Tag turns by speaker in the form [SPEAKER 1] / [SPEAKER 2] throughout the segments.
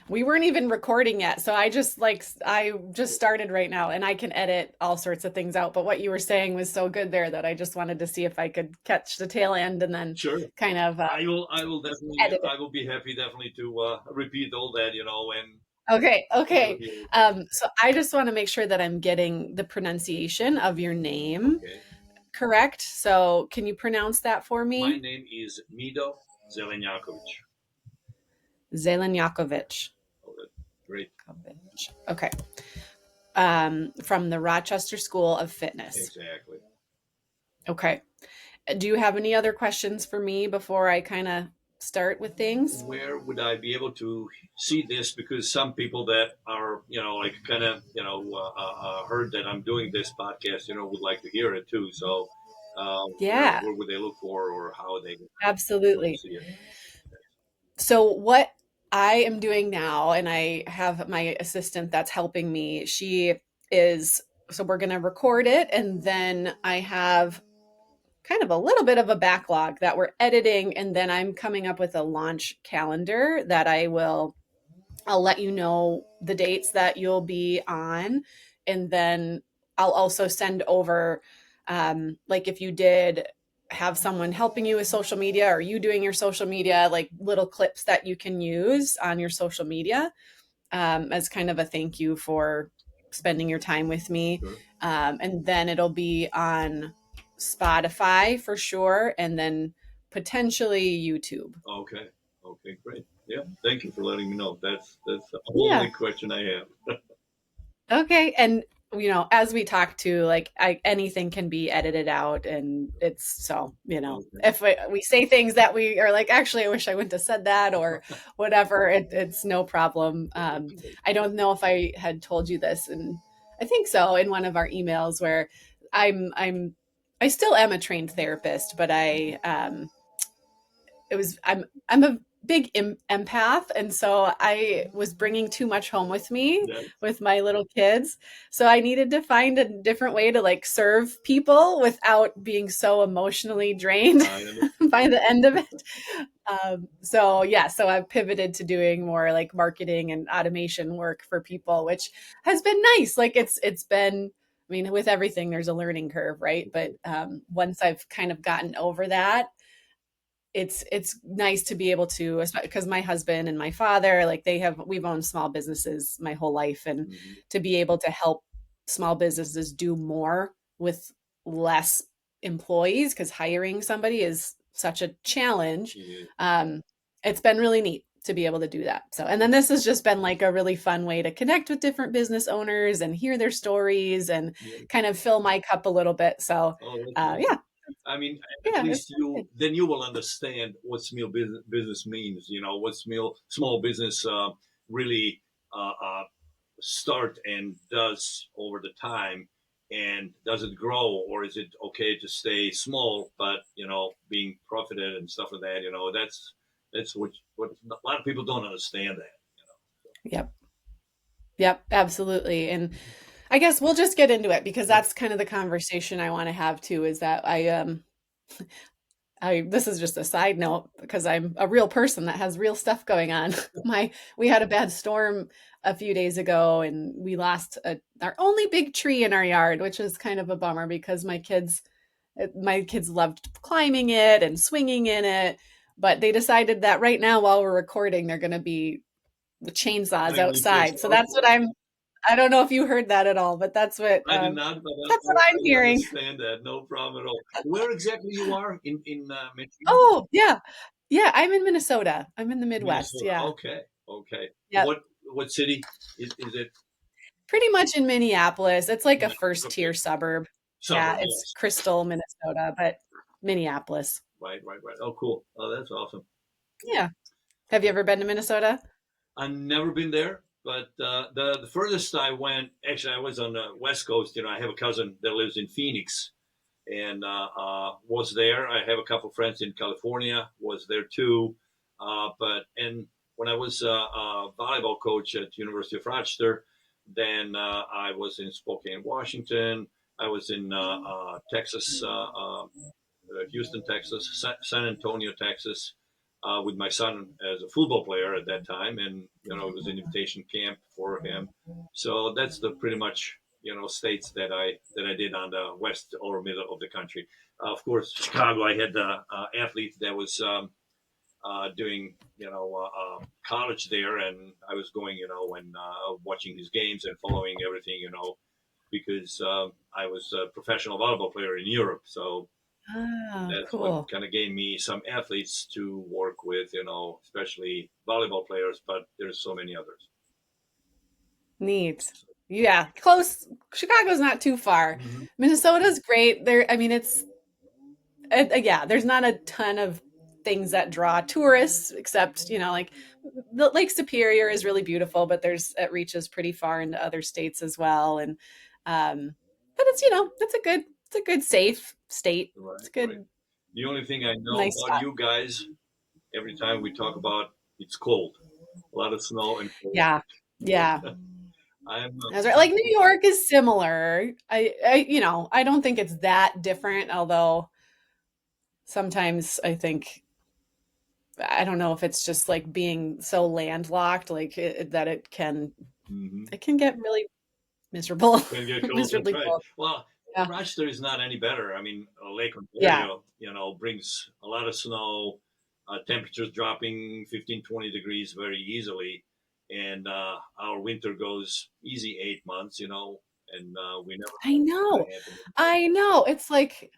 [SPEAKER 1] We weren't even recording yet. So I just started right now and I can edit all sorts of things out. But what you were saying was so good there that I just wanted to see if I could catch the tail end and then
[SPEAKER 2] Sure.
[SPEAKER 1] kind of
[SPEAKER 2] I will definitely,
[SPEAKER 1] edit it.
[SPEAKER 2] I will be happy definitely to repeat all that, and
[SPEAKER 1] Okay,
[SPEAKER 2] you'll
[SPEAKER 1] okay.
[SPEAKER 2] hear it.
[SPEAKER 1] So I just want to make sure that I'm getting the pronunciation of your name
[SPEAKER 2] Okay.
[SPEAKER 1] correct. So can you pronounce that for
[SPEAKER 2] My
[SPEAKER 1] me?
[SPEAKER 2] name is Mido Zelenjakovic.
[SPEAKER 1] Zelenjakovic.
[SPEAKER 2] Oh, great.
[SPEAKER 1] Okay. From the Rochester School of Fitness.
[SPEAKER 2] Exactly.
[SPEAKER 1] Okay. Do you have any other questions for me before I kind of start with things?
[SPEAKER 2] Where would I be able to see this? Because some people that are, like kind of, heard that I'm doing this podcast, would like to hear it too. So,
[SPEAKER 1] Yeah,
[SPEAKER 2] where would they look for, or how are they going to
[SPEAKER 1] absolutely.
[SPEAKER 2] see it?
[SPEAKER 1] So, what I am doing now, and I have my assistant that's helping me, so we're going to record it, and then I have kind of a little bit of a backlog that we're editing, and then I'm coming up with a launch calendar that I'll let you know the dates that you'll be on. And then I'll also send over, like if you did have someone helping you with social media or you doing your social media, like little clips that you can use on your social media as kind of a thank you for spending your time with me.
[SPEAKER 2] Sure.
[SPEAKER 1] And then it'll be on Spotify for sure. And then potentially YouTube.
[SPEAKER 2] Okay. Okay. Great. Yeah. Thank you for letting me know. That's the
[SPEAKER 1] Yeah.
[SPEAKER 2] only question I have.
[SPEAKER 1] Okay. And as we talk to, like, anything can be edited out, and it's so,
[SPEAKER 2] Okay.
[SPEAKER 1] if we say things that we are like, actually, I wish I wouldn't have said that or whatever, it's no problem. I don't know if I had told you this, and I think so in one of our emails where I'm I still am a trained therapist, but I'm a big empath, and so I was bringing too much home with me
[SPEAKER 2] Yeah.
[SPEAKER 1] with my little kids. So I needed to find a different way to like serve people without being so emotionally drained
[SPEAKER 2] I understand.
[SPEAKER 1] by the end of it. So yeah, so I've pivoted to doing more like marketing and automation work for people, which has been nice. Like it's been, I mean, with everything, there's a learning curve, right? But once I've kind of gotten over that, it's nice to be able to, because my husband and my father, like we've owned small businesses my whole life, and
[SPEAKER 2] Mhm.
[SPEAKER 1] to be able to help small businesses do more with less employees, because hiring somebody is such a challenge.
[SPEAKER 2] Yeah.
[SPEAKER 1] um, it's been really neat to be able to do that. So, and then this has just been like a really fun way to connect with different business owners and hear their stories and
[SPEAKER 2] Yeah.
[SPEAKER 1] kind of fill my cup a little bit. So
[SPEAKER 2] Oh, that's awesome.
[SPEAKER 1] yeah,
[SPEAKER 2] I mean, at
[SPEAKER 1] yeah, it's
[SPEAKER 2] least
[SPEAKER 1] been good.
[SPEAKER 2] you will understand what business means. What small business really start and does over the time, and does it grow, or is it okay to stay small, but being profited and stuff like that. That's what a lot of people don't understand that.
[SPEAKER 1] Yep. Yep, absolutely. And I guess we'll just get into it because that's kind of the conversation I want to have too, is that I this is just a side note because I'm a real person that has real stuff going on. We had a bad storm a few days ago, and we lost our only big tree in our yard, which is kind of a bummer because my kids loved climbing it and swinging in it, but they decided that right now while we're recording they're going to be the chainsaws
[SPEAKER 2] Finally, just
[SPEAKER 1] outside. So that's
[SPEAKER 2] okay.
[SPEAKER 1] what I don't know if you heard that at all, but
[SPEAKER 2] I did not, but
[SPEAKER 1] that's what I'm
[SPEAKER 2] I would
[SPEAKER 1] hearing.
[SPEAKER 2] understand that. No problem at all. Where exactly you are in Michigan?
[SPEAKER 1] Oh, yeah. Yeah, I'm in Minnesota. I'm in the Midwest.
[SPEAKER 2] Minnesota.
[SPEAKER 1] Yeah.
[SPEAKER 2] Okay. Okay.
[SPEAKER 1] Yep.
[SPEAKER 2] What city is it?
[SPEAKER 1] Pretty much in Minneapolis. It's like a first
[SPEAKER 2] Okay.
[SPEAKER 1] tier suburb. Yeah,
[SPEAKER 2] Suburb.
[SPEAKER 1] it's
[SPEAKER 2] Yes.
[SPEAKER 1] Crystal, Minnesota, but Minneapolis.
[SPEAKER 2] Right. Right. Right. Oh, cool. Oh, that's awesome.
[SPEAKER 1] Yeah. Have you ever been to Minnesota?
[SPEAKER 2] I've never been there, but the furthest I went, actually, I was on the West Coast. I have a cousin that lives in Phoenix, and was there. I have a couple friends in California. Was there too, and when I was a volleyball coach at University of Rochester, then I was in Spokane, Washington. I was in Texas, Houston, Texas, San Antonio, Texas. with my son as a football player at that time, and it was an invitation camp for him. So that's the pretty much states that I did on the west or middle of the country. Of course, Chicago, I had the athlete that was doing college there, and I was going and watching his games and following everything because I was a professional volleyball player in Europe. So
[SPEAKER 1] Ah,
[SPEAKER 2] that's what
[SPEAKER 1] cool.
[SPEAKER 2] kind of gave me some athletes to work with, especially volleyball players, but there's so many others.
[SPEAKER 1] Neat. Yeah, close. Chicago's not too far.
[SPEAKER 2] Hmm.
[SPEAKER 1] Minnesota's great. There, I mean, yeah, there's not a ton of things that draw tourists, except, like the Lake Superior is really beautiful, but it reaches pretty far into other states as well. And, but it's a good, safe state. It's
[SPEAKER 2] Right,
[SPEAKER 1] a
[SPEAKER 2] right.
[SPEAKER 1] good,
[SPEAKER 2] The only thing I know
[SPEAKER 1] nice
[SPEAKER 2] about
[SPEAKER 1] spot.
[SPEAKER 2] you guys, every time we talk about it's cold, a lot of snow and cold.
[SPEAKER 1] Yeah. Yeah.
[SPEAKER 2] I'm
[SPEAKER 1] That's right. Like New York is similar. I don't think it's that different, although sometimes I think I don't know if it's just like being so landlocked, like that
[SPEAKER 2] mhm.
[SPEAKER 1] it can get really miserable,
[SPEAKER 2] Can get cold. That's
[SPEAKER 1] miserably
[SPEAKER 2] right.
[SPEAKER 1] cold.
[SPEAKER 2] Well,
[SPEAKER 1] Yeah,
[SPEAKER 2] Rochester is not any better. I mean, Lake
[SPEAKER 1] yeah,
[SPEAKER 2] Ontario, brings a lot of snow, temperatures dropping 15, 20 degrees very easily. And our winter goes easy 8 months, and we never
[SPEAKER 1] I
[SPEAKER 2] know what's going
[SPEAKER 1] know,
[SPEAKER 2] to happen.
[SPEAKER 1] I know. It's like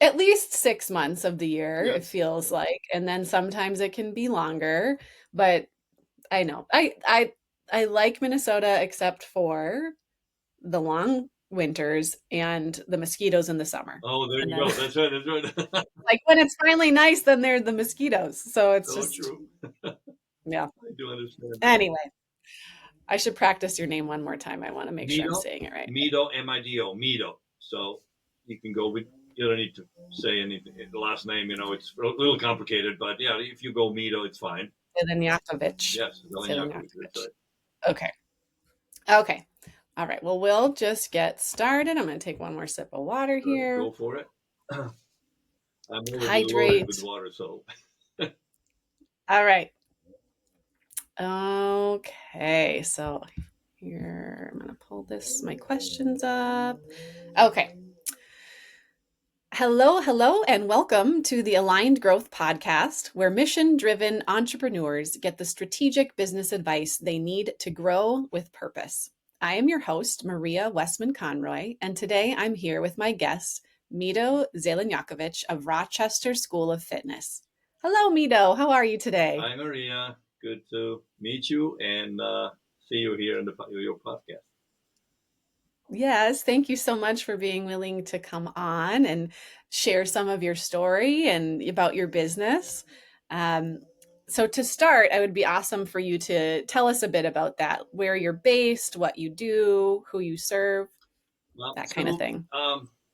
[SPEAKER 1] at least 6 months of the year, it
[SPEAKER 2] Yes.
[SPEAKER 1] feels like, and then sometimes it can be longer. But I know, I like Minnesota except for the long winters and the mosquitoes in the summer.
[SPEAKER 2] Oh, there
[SPEAKER 1] And
[SPEAKER 2] you
[SPEAKER 1] then
[SPEAKER 2] go. That's right. That's right.
[SPEAKER 1] like when it's finally nice, then they're the mosquitoes. So it's
[SPEAKER 2] So
[SPEAKER 1] just,
[SPEAKER 2] true.
[SPEAKER 1] yeah.
[SPEAKER 2] I do understand that.
[SPEAKER 1] Anyway, I should practice your name one more time. I want to make sure I'm
[SPEAKER 2] Mido,
[SPEAKER 1] saying it right.
[SPEAKER 2] Mido, Mido, Mido. So you can go with. You don't need to say anything. The last name, it's a little complicated, but yeah, if you go Mido, it's fine.
[SPEAKER 1] Zelenjakovic.
[SPEAKER 2] Yes, Zelenjakovic. That's
[SPEAKER 1] Zelenjakovic.
[SPEAKER 2] right.
[SPEAKER 1] Okay. Okay. All right. Well, we'll just get started. I'm going to take one more sip of water
[SPEAKER 2] Sure,
[SPEAKER 1] here.
[SPEAKER 2] go for it. I'm already loaded with
[SPEAKER 1] Hydrate.
[SPEAKER 2] water, so
[SPEAKER 1] All right. Okay. So here, I'm going to pull my questions up. Okay. Hello, hello, and welcome to the Aligned Growth Podcast, where mission driven entrepreneurs get the strategic business advice they need to grow with purpose. I am your host, Maria Wessman-Conroy, and today I'm here with my guest, Mido Zelenjakovic of Rochester School of Fitness. Hello, Mido. How are you today?
[SPEAKER 2] hi Maria. Good to meet you and see you here in your podcast.
[SPEAKER 1] Yes, thank you so much for being willing to come on and share some of your story and about your business. Um, so, to start, it would be awesome for you to tell us a bit about that, where you're based, what you do, who you serve,
[SPEAKER 2] Well,
[SPEAKER 1] that kind of
[SPEAKER 2] so
[SPEAKER 1] thing.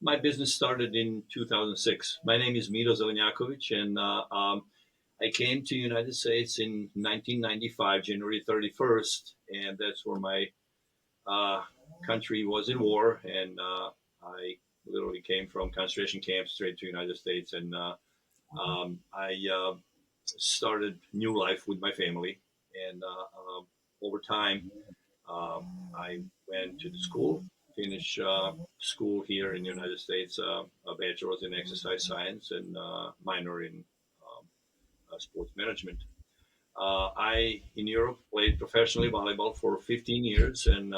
[SPEAKER 2] my business started in 2006. My name is Mido Zelenjakovic, and I came to the United States in 1995, January 31st, and that's where my uh, country was in war, and I literally came from concentration camps straight to the United States, and I started new life with my family, and over time, I went to the school, finished school here in the United States, a bachelor's in exercise science and minor in um, sports management. In Europe, played professionally volleyball for 15 years and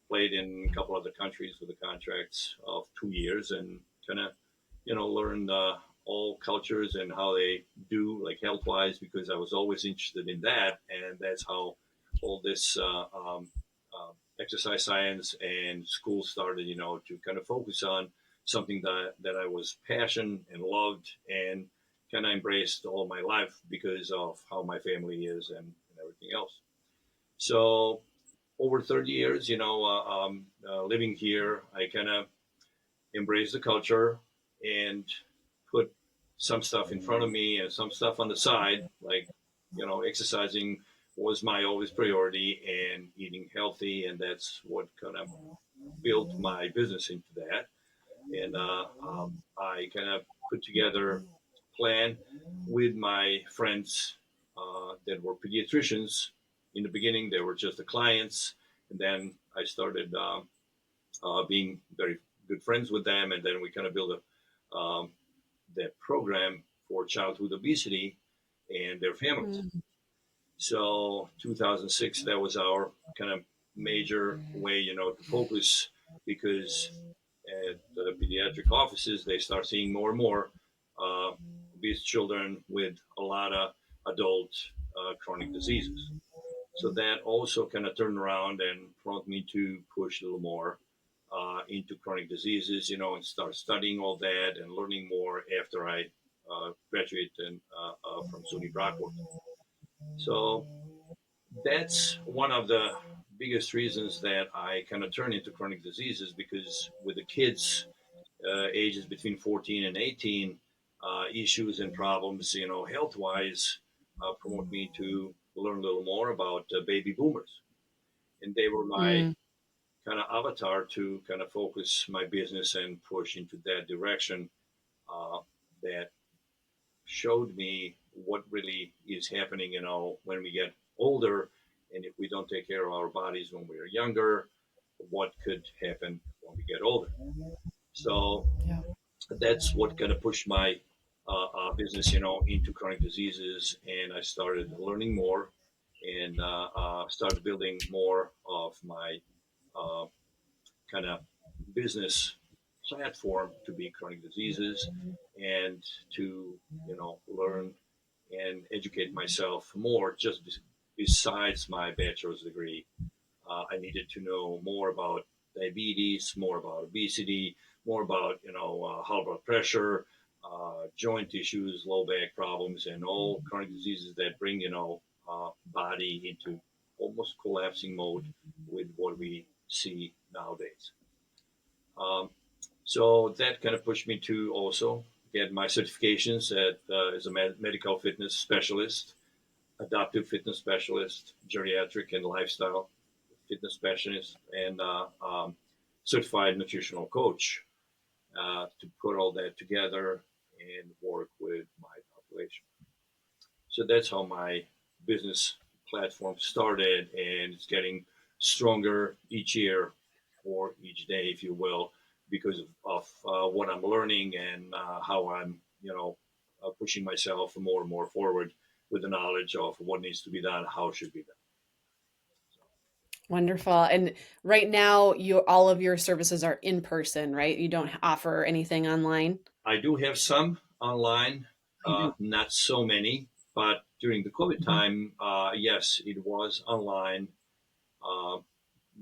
[SPEAKER 2] played in a couple other countries with the contracts of 2 years and kind of, learned all cultures and how they do, like health wise, because I was always interested in that. And that's how all this exercise science and school started, to kind of focus on something that I was passionate and loved and kind of embraced all my life because of how my family is and everything else. So over 30 years, living here, I kind of embraced the culture and put some stuff in front of me and some stuff on the side, like, exercising was my always priority and eating healthy. And that's what kind of built my business into that. And I kind of put together plan with my friends that were pediatricians. In the beginning, they were just the clients, and then I started being very good friends with them, and then we kind of built that program for childhood obesity and their families.
[SPEAKER 1] Mm.
[SPEAKER 2] So 2006, that was our kind of major way, to focus because at the pediatric offices, they start seeing more and more uh, obese children with a lot of adult chronic diseases. So that also kind of turned around and prompted me to push a little more into chronic diseases, and start studying all that and learning more after I graduated from SUNY Brockport. So that's one of the biggest reasons that I kind of turned into chronic diseases because with the kids ages between 14 and 18, issues and problems, health wise, promote me to learn a little more about baby boomers. And they were my
[SPEAKER 1] Mm.
[SPEAKER 2] kind of avatar to kind of focus my business and push into that direction uh, that showed me what really is happening, when we get older and if we don't take care of our bodies when we're younger, what could happen when we get older. So
[SPEAKER 1] Yeah.
[SPEAKER 2] that's what kind of pushed my business, into chronic diseases. And I started learning more and started building more of my uh, kind of business platform to be chronic diseases and to learn and educate myself more just besides my bachelor's degree. I needed to know more about diabetes, more about obesity, more about high blood pressure, joint issues, low back problems, and all chronic diseases that bring body into almost collapsing mode with what we see nowadays. Um, so that kind of pushed me to also get my certifications as a medical fitness specialist, adaptive fitness specialist, geriatric and lifestyle fitness specialist, and certified nutritional coach to put all that together and work with my population. So that's how my business platform started, and it's getting stronger each year or each day, if you will, because of what I'm learning and how I'm, pushing myself more and more forward with the knowledge of what needs to be done, how it should be done.
[SPEAKER 1] Wonderful. And right now, all of your services are in person, right? You don't offer anything online?
[SPEAKER 2] I do have some online,
[SPEAKER 1] Mhm.
[SPEAKER 2] not so many, but during the COVID
[SPEAKER 1] Mhm.
[SPEAKER 2] time, yes, it was online uh,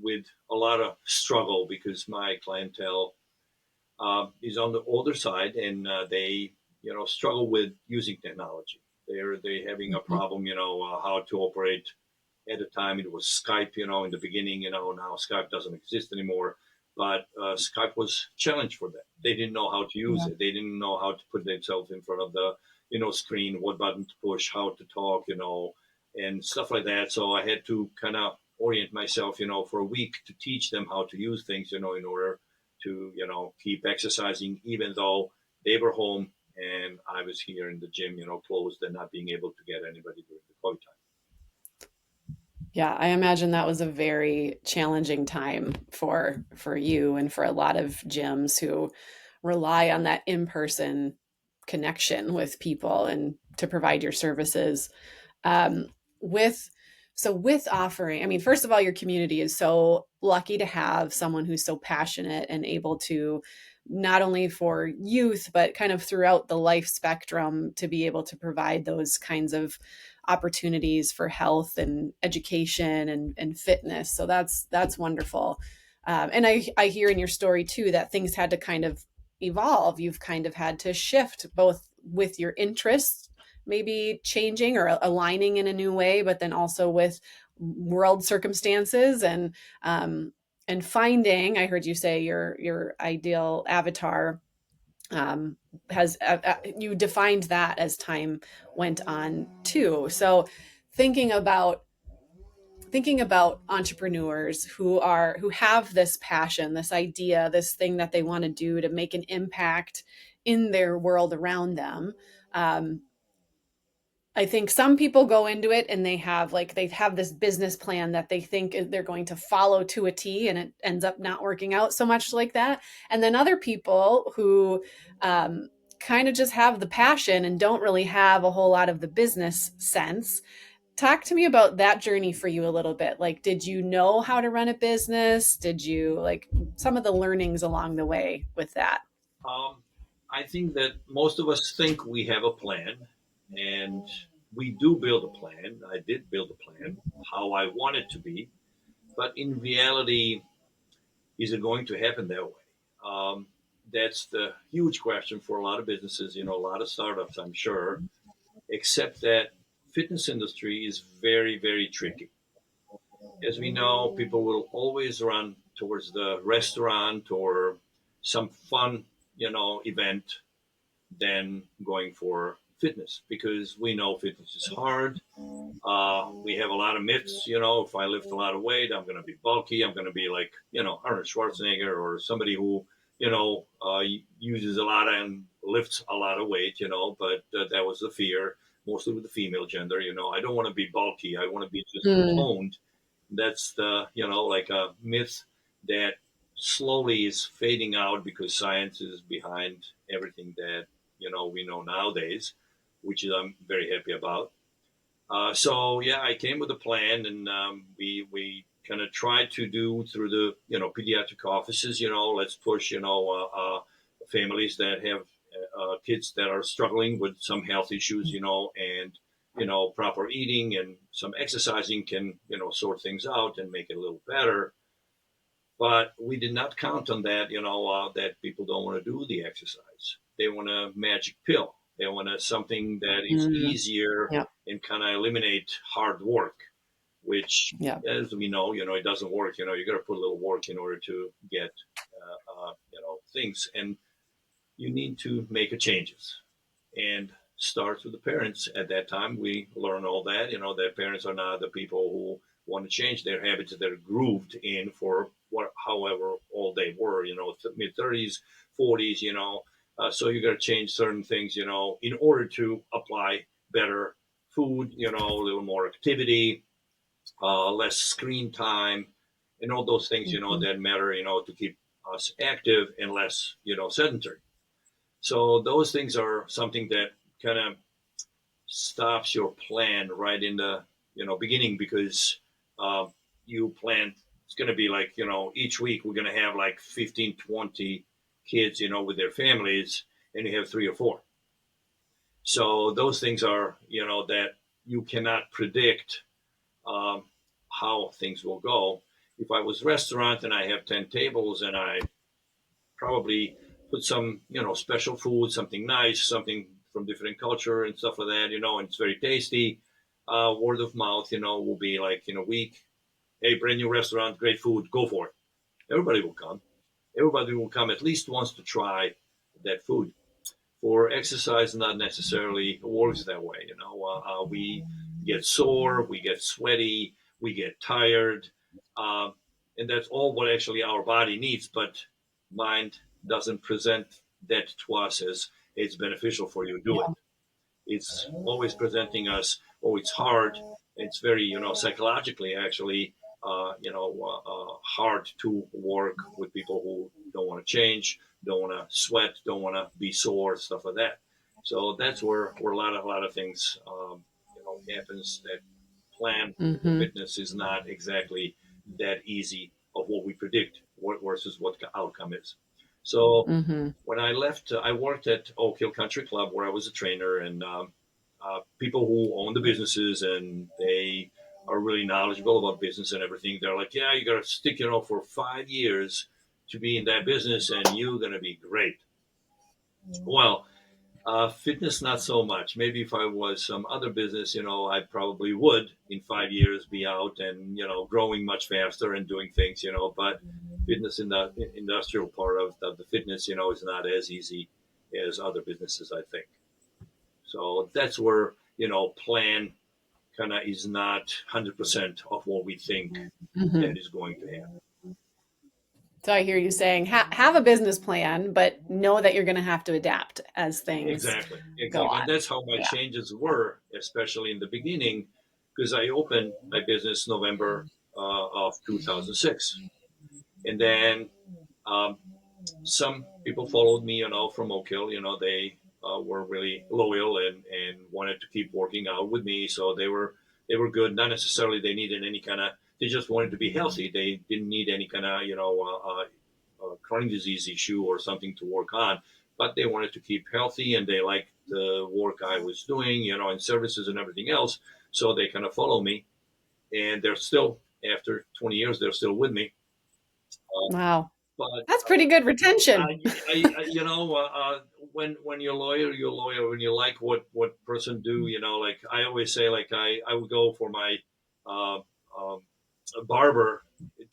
[SPEAKER 2] with a lot of struggle because my clientele is on the older side and they, struggle with using technology. They having a
[SPEAKER 1] Mhm.
[SPEAKER 2] problem, how to operate. At the time, it was Skype. In the beginning, now Skype doesn't exist anymore. But Skype was a challenge for them. They didn't know how to use
[SPEAKER 1] Yeah.
[SPEAKER 2] it. They didn't know how to put themselves in front of the, screen, what button to push, how to talk, and stuff like that. So I had to kind of orient myself, for a week to teach them how to use things, in order to, keep exercising, even though they were home and I was here in the gym, closed and not being able to get anybody during the COVID time.
[SPEAKER 1] Yeah, I imagine that was a very challenging time for you and for a lot of gyms who rely on that in-person connection with people and to provide your services. Um, with with offering, I mean, first of all, your community is so lucky to have someone who's so passionate and able to not only for youth but kind of throughout the life spectrum to be able to provide those kinds of opportunities for health and education and fitness. So that's wonderful. And I hear in your story too that things had to kind of evolve. You've kind of had to shift both with your interests maybe changing or aligning in a new way, but then also with world circumstances and finding. I heard you say your ideal avatar um, has you defined that as time went on too. So thinking about thinking about entrepreneurs who have this passion, this idea, this thing that they want to do to make an impact in their world around them. Um, I think some people go into it and they have this business plan that they think they're going to follow to a T, and it ends up not working out so much like that. And then other people who kind of just have the passion and don't really have a whole lot of the business sense. Talk to me about that journey for you a little bit. Like, did you know how to run a business? Did you like some of the learnings along the way with that?
[SPEAKER 2] Um, I think that most of us think we have a plan, and we do build a plan. I did build a plan, how I want it to be, but in reality, is it going to happen that way? That's the huge question for a lot of businesses, a lot of startups, I'm sure, except that fitness industry is very, very tricky. As we know, people will always run towards the restaurant or some fun, event than going for fitness because we know fitness is hard. We have a lot of myths. If I lift a lot of weight, I'm going to be bulky. I'm going to be like, Arnold Schwarzenegger or somebody who, uses a lot and lifts a lot of weight, but that was the fear, mostly with the female gender. I don't want to be bulky. I want to be just
[SPEAKER 1] Mm,
[SPEAKER 2] toned. That's the, like a myth that slowly is fading out because science is behind everything that, we know nowadays, which is I'm very happy about. So yeah, I came with a plan, and we kind of tried to do through the pediatric offices. Let's push families that have kids that are struggling with some health issues. And proper eating and some exercising can sort things out and make it a little better. But we did not count on that. That people don't want to do the exercise. They want a magic pill. They want something that is
[SPEAKER 1] mm,
[SPEAKER 2] easier
[SPEAKER 1] yeah,
[SPEAKER 2] and kind of eliminate hard work, which,
[SPEAKER 1] yeah,
[SPEAKER 2] as we know, it doesn't work. You got to put a little work in order to get, things, and you need to make a changes. And starts with the parents. At that time, we learn all that. That parents are not the people who want to change their habits that they're grooved in for however old they were. Mid 30s, 40s. So you got to change certain things. In order to apply better food. A little more activity, less screen time, and all those things.
[SPEAKER 1] mhm,
[SPEAKER 2] That matter. To keep us active and less sedentary. So those things are something that kind of stops your plan right in the beginning because uh, you plan it's going to be like each week we're going to have like 15, 20 kids with their families, and you have three or four. So those things are that you cannot predict um, how things will go. If I was a restaurant and I have 10 tables and I probably put some, special food, something nice, something from different culture and stuff like that, and it's very tasty. Word of mouth, will be like in a week, hey, brand new restaurant, great food, go for it. Everybody will come. Everybody will come at least once to try that food. For exercise, not necessarily works that way. We get sore, we get sweaty, we get tired, uh, and that's all what actually our body needs. But mind doesn't present that to us as it's beneficial for you to do it.
[SPEAKER 1] yeah,
[SPEAKER 2] It's always presenting us, oh, it's hard. It's very, psychologically actually, hard to work with people who don't want to change, don't want to sweat, don't want to be sore, stuff like that. So that's where a lot of things, happens. That plan for
[SPEAKER 1] mhm,
[SPEAKER 2] fitness is not exactly that easy of what we predict versus what the outcome is. So
[SPEAKER 1] mhm,
[SPEAKER 2] when I left, I worked at Oak Hill Country Club where I was a trainer, and people who own the businesses and they are really knowledgeable about business and everything. They're like, yeah, you got to stick, for 5 years to be in that business, and you're going to be great. Well, fitness, not so much. Maybe if I was some other business, I probably would in 5 years be out and, growing much faster and doing things, but fitness in the industrial part of the fitness, is not as easy as other businesses, I think. So that's where, plan kind of is not 100% of what we think
[SPEAKER 1] mhm.
[SPEAKER 2] that is going to happen.
[SPEAKER 1] So I hear you saying have a business plan, but know that you're going to have to adapt as things
[SPEAKER 2] Exactly,
[SPEAKER 1] go
[SPEAKER 2] exactly. And
[SPEAKER 1] on.
[SPEAKER 2] that's how my
[SPEAKER 1] Yeah.
[SPEAKER 2] changes were, especially in the beginning, because I opened my business November of 2006. And then um, some people followed me, from Oak Hill. They were really loyal and wanted to keep working out with me. So they were good. Not necessarily they needed any kind of. They just wanted to be healthy. They didn't need any kind of chronic disease issue or something to work on. But they wanted to keep healthy and they liked the work I was doing, and services and everything else. So they kind of follow me, and they're still after 20 years, they're still with me.
[SPEAKER 1] Wow.
[SPEAKER 2] But
[SPEAKER 1] That's pretty good retention.
[SPEAKER 2] I, when you're loyal. When you like what person do, like I always say, like I would go for my uh, um, barber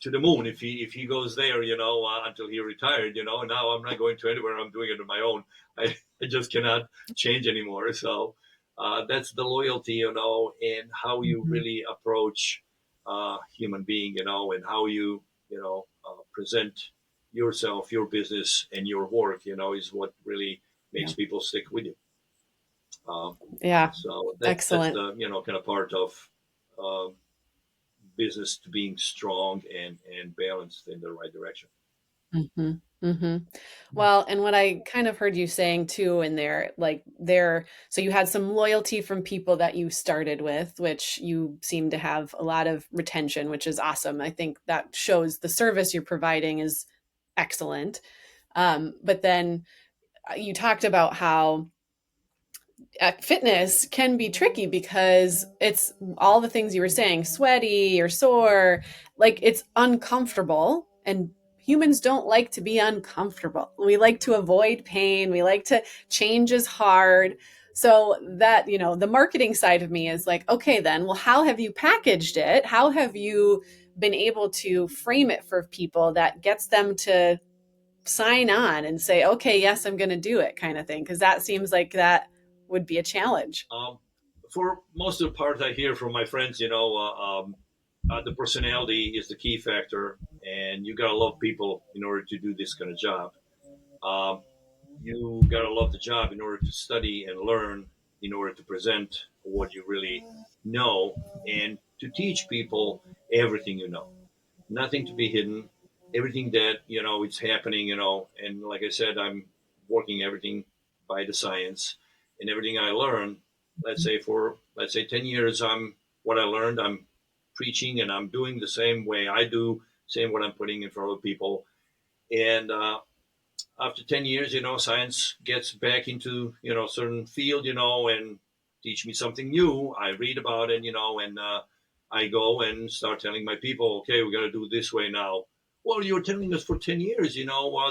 [SPEAKER 2] to the moon if he goes there, until he retired, And now I'm not going to anywhere. I'm doing it on my own. I just cannot change anymore. So that's the loyalty, and how you
[SPEAKER 1] Mhm.
[SPEAKER 2] really approach human being, and how you present yourself, your business, and your work, is what really
[SPEAKER 1] Yeah.
[SPEAKER 2] makes people stick with you. Um,
[SPEAKER 1] Yeah.
[SPEAKER 2] so that's
[SPEAKER 1] Excellent.
[SPEAKER 2] the kind of part of um, business to being strong and balanced in the right direction.
[SPEAKER 1] Hmm. Hmm. Well, and what I kind of heard you saying too in there, like there, so you had some loyalty from people that you started with, which you seem to have a lot of retention, which is awesome. I think that shows the service you're providing is excellent. But then you talked about how fitness can be tricky because it's all the things you were saying, sweaty or sore, like it's uncomfortable, and humans don't like to be uncomfortable. We like to avoid pain, we like to change is hard. So that, the marketing side of me is like, okay, then, well, how have you packaged it? How have you been able to frame it for people that gets them to sign on and say, okay, yes, I'm going to do it, kind of thing? Because that seems like that would be a challenge.
[SPEAKER 2] Um, for most of the part, I hear from my friends, the personality is the key factor, and you gotta love people in order to do this kind of job. Um, you gotta love the job in order to study and learn, in order to present what you really know, and to teach people everything you know. Nothing to be hidden. Everything that it's happening. And like I said, I'm working everything by the science, and everything I learn. Let's say 10 years, I'm what I learned. I'm preaching, and I'm doing the same way I do, same what I'm putting in front of people. And after 10 years, science gets back into, certain field, and teach me something new. I read about it, and I go and start telling my people, okay, we got to do it this way now. Well, you were telling us for 10 years,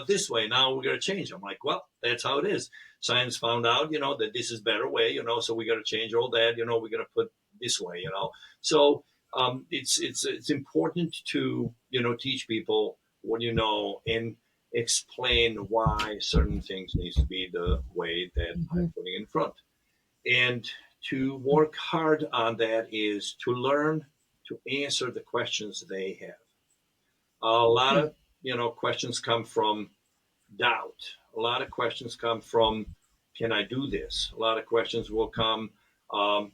[SPEAKER 2] this way. Now we got to change. I'm like, well, that's how it is. Science found out, that this is better way, so we got to change all that, we got to put this way, So it's important to, teach people what you know, and explain why certain things needs to be the way that I'm
[SPEAKER 1] Mhm.
[SPEAKER 2] putting in front. And to work hard on that is to learn to answer the questions they have. A lot
[SPEAKER 1] Hmm.
[SPEAKER 2] of questions come from doubt. A lot of questions come from, can I do this? A lot of questions will come, um,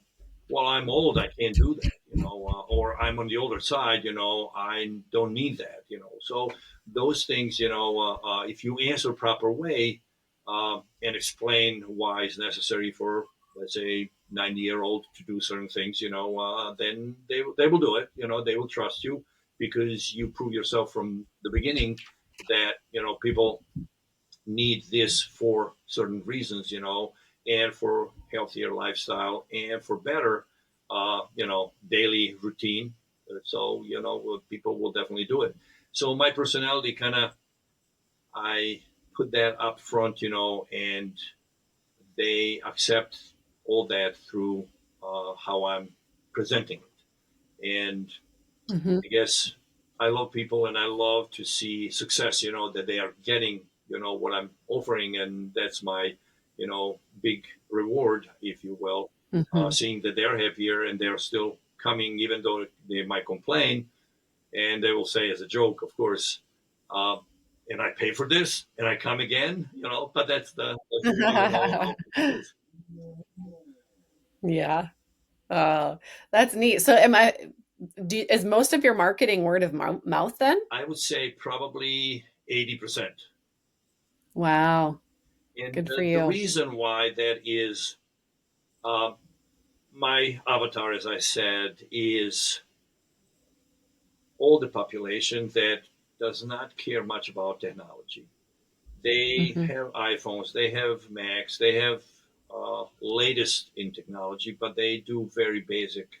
[SPEAKER 2] well, I'm old, I can't do that, or I'm on the older side, I don't need that, So those things, if you answer proper way and explain why it's necessary for, let's say, 90-year-old to do certain things, then they will do it. They will trust you because you prove yourself from the beginning that people need this for certain reasons, and for healthier lifestyle and for better, daily routine. So, people will definitely do it. So my personality kind of, I put that up front, and they accept all that through how I'm presenting it. And
[SPEAKER 1] Hmm.
[SPEAKER 2] I guess I love people and I love to see success, that they are getting, what I'm offering. And that's my, big reward, if you will,
[SPEAKER 1] Hmm.
[SPEAKER 2] seeing that they're happier and they're still coming, even though they might complain and they will say as a joke, of course, and I pay for this and I come again, but that's the way, how it is.
[SPEAKER 1] Yeah. Uh, that's neat. So is most of your marketing word of mouth then?
[SPEAKER 2] I would say probably 80%.
[SPEAKER 1] Wow.
[SPEAKER 2] And
[SPEAKER 1] Good for
[SPEAKER 2] the
[SPEAKER 1] you.
[SPEAKER 2] reason why that is, uh, my avatar, as I said, is older population that does not care much about technology. They
[SPEAKER 1] Hmm.
[SPEAKER 2] have iPhones, they have Macs, they have latest in technology, but they do very basic